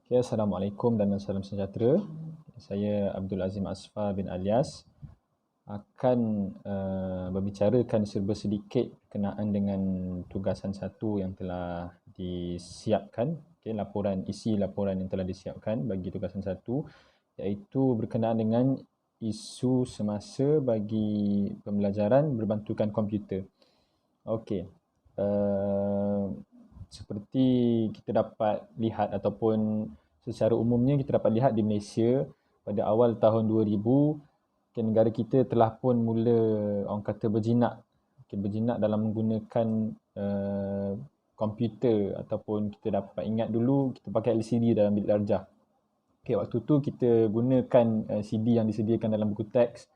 Okay, Assalamualaikum dan salam sejahtera. Saya Abdul Azim Asfar bin Alias akan berbicarakan serba sedikit berkenaan dengan tugasan satu yang telah disiapkan. Okay, isi laporan yang telah disiapkan bagi tugasan satu, iaitu berkenaan dengan isu semasa bagi pembelajaran berbantukan komputer. Okey. Seperti kita dapat lihat ataupun secara umumnya kita dapat lihat di Malaysia pada awal tahun 2000, negara kita telah pun mula orang kata berjinak dalam menggunakan komputer, ataupun kita dapat ingat dulu kita pakai LCD dalam bilik darjah. Waktu tu kita gunakan CD yang disediakan dalam buku teks.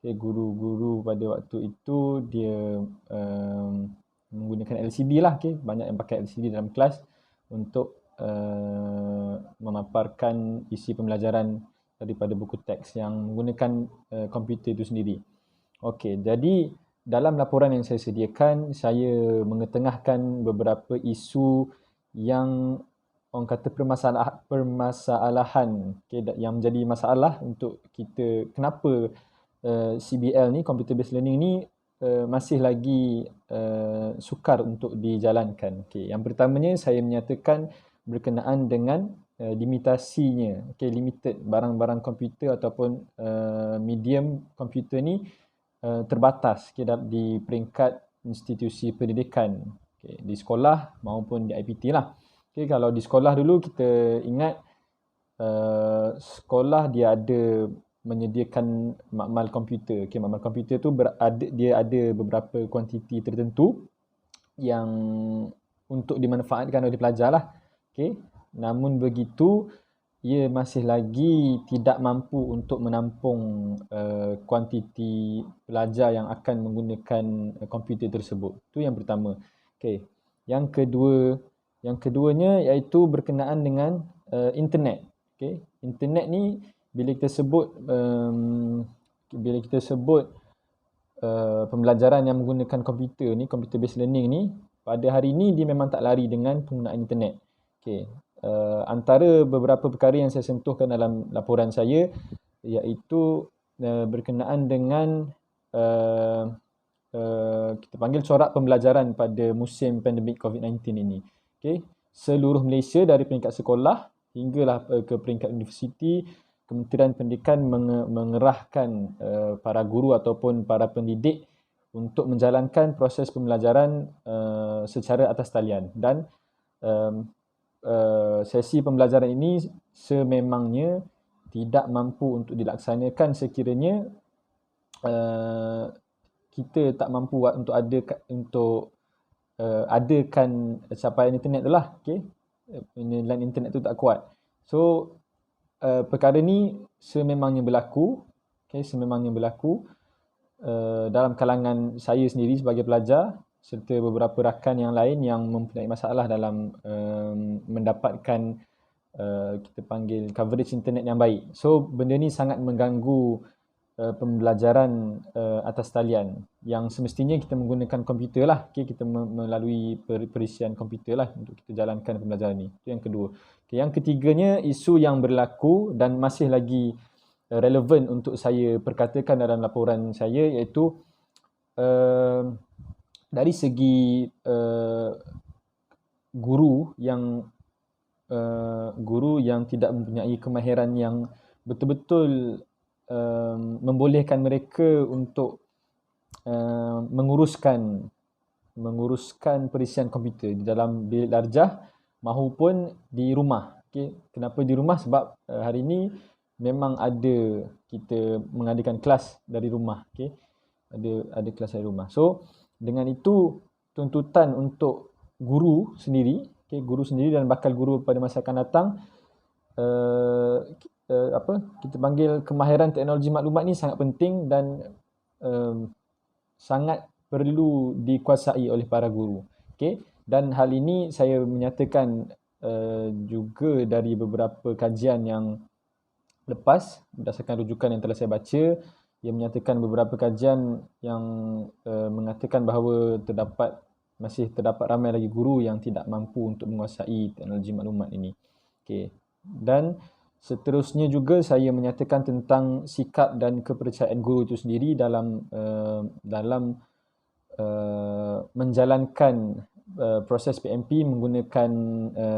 Guru-guru pada waktu itu dia menggunakan LCD lah. Banyak yang pakai LCD dalam kelas untuk memaparkan isi pembelajaran daripada buku teks yang menggunakan komputer itu sendiri. Jadi dalam laporan yang saya sediakan, saya mengetengahkan beberapa isu yang orang kata permasalahan yang menjadi masalah untuk kita. Kenapa CBL ni, Computer Based Learning ni masih lagi sukar untuk dijalankan. Yang pertamanya saya menyatakan berkenaan dengan limitasinya. Limited barang-barang komputer ataupun medium komputer ni terbatas di peringkat institusi pendidikan, di sekolah maupun di IPT lah. Kalau di sekolah dulu kita ingat sekolah dia ada menyediakan makmal komputer. Makmal komputer tu dia ada beberapa kuantiti tertentu yang untuk dimanfaatkan oleh pelajar lah. Namun begitu, ia masih lagi tidak mampu untuk menampung kuantiti pelajar yang akan menggunakan komputer tersebut. Itu yang pertama. Yang keduanya iaitu berkenaan dengan internet. Internet ni bila kita sebut pembelajaran yang menggunakan komputer ni, computer based learning ni, pada hari ni dia memang tak lari dengan penggunaan internet. Antara beberapa perkara yang saya sentuhkan dalam laporan saya iaitu berkenaan dengan kita panggil corak pembelajaran pada musim pandemik COVID-19 ini. Seluruh Malaysia dari peringkat sekolah hinggalah ke peringkat universiti, Kementerian Pendidikan mengerahkan para guru ataupun para pendidik untuk menjalankan proses pembelajaran secara atas talian. Dan sesi pembelajaran ini sememangnya tidak mampu untuk dilaksanakan sekiranya kita tak mampu untuk adakan capaian internet tu lah. Line internet tu tak kuat. So perkara ni sememangnya berlaku dalam kalangan saya sendiri sebagai pelajar, serta beberapa rakan yang lain yang mempunyai masalah dalam mendapatkan kita panggil coverage internet yang baik. So benda ni sangat mengganggu pembelajaran atas talian yang semestinya kita menggunakan komputer lah. Kita melalui perisian komputer lah untuk kita jalankan pembelajaran ni. Itu yang kedua. Yang ketiganya, isu yang berlaku dan masih lagi relevan untuk saya perkatakan dalam laporan saya, iaitu dari segi guru yang tidak mempunyai kemahiran yang betul-betul membolehkan mereka untuk menguruskan perisian komputer di dalam bilik darjah maupun di rumah. Kenapa di rumah? Sebab hari ini memang ada kita mengadakan kelas dari rumah. Ada kelas dari rumah. So dengan itu, tuntutan untuk guru sendiri dan bakal guru pada masa akan datang, kita panggil kemahiran teknologi maklumat ni sangat penting dan sangat perlu dikuasai oleh para guru. Dan hal ini saya menyatakan juga dari beberapa kajian yang lepas, berdasarkan rujukan yang telah saya baca, yang menyatakan beberapa kajian yang mengatakan bahawa masih terdapat ramai lagi guru yang tidak mampu untuk menguasai teknologi maklumat ini. Dan seterusnya juga saya menyatakan tentang sikap dan kepercayaan guru itu sendiri dalam menjalankan proses PMP menggunakan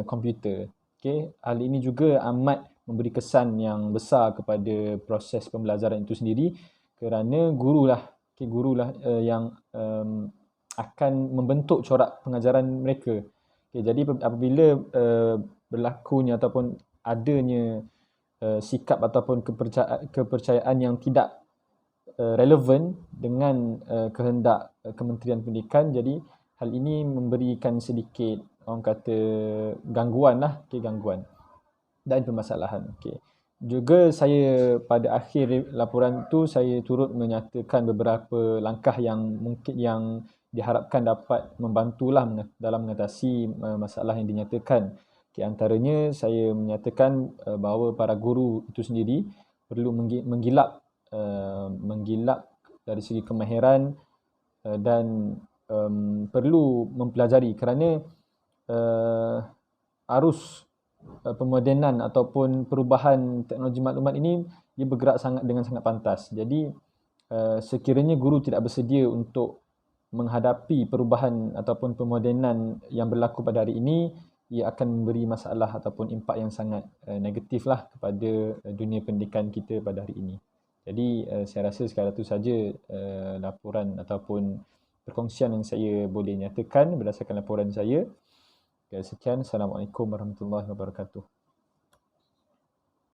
komputer. Okay. Hal ini juga amat memberi kesan yang besar kepada proses pembelajaran itu sendiri, kerana gurulah yang akan membentuk corak pengajaran mereka. Okay, jadi apabila berlakunya ataupun adanya sikap ataupun kepercayaan yang tidak relevan dengan kehendak Kementerian Pendidikan, jadi hal ini memberikan sedikit orang kata gangguan dan permasalahan. Juga saya pada akhir laporan tu saya turut menyatakan beberapa langkah yang mungkin yang diharapkan dapat membantulah dalam mengatasi masalah yang dinyatakan. Antaranya saya menyatakan bahawa para guru itu sendiri perlu menggilap dari segi kemahiran dan perlu mempelajari, kerana arus pemodenan ataupun perubahan teknologi maklumat ini dia bergerak dengan sangat pantas. Jadi sekiranya guru tidak bersedia untuk menghadapi perubahan ataupun pemodenan yang berlaku pada hari ini, ia akan memberi masalah ataupun impak yang sangat negatif lah kepada dunia pendidikan kita pada hari ini. Jadi saya rasa sekadar itu saja laporan ataupun perkongsian yang saya boleh nyatakan berdasarkan laporan saya. Sekian. Assalamualaikum warahmatullahi wabarakatuh.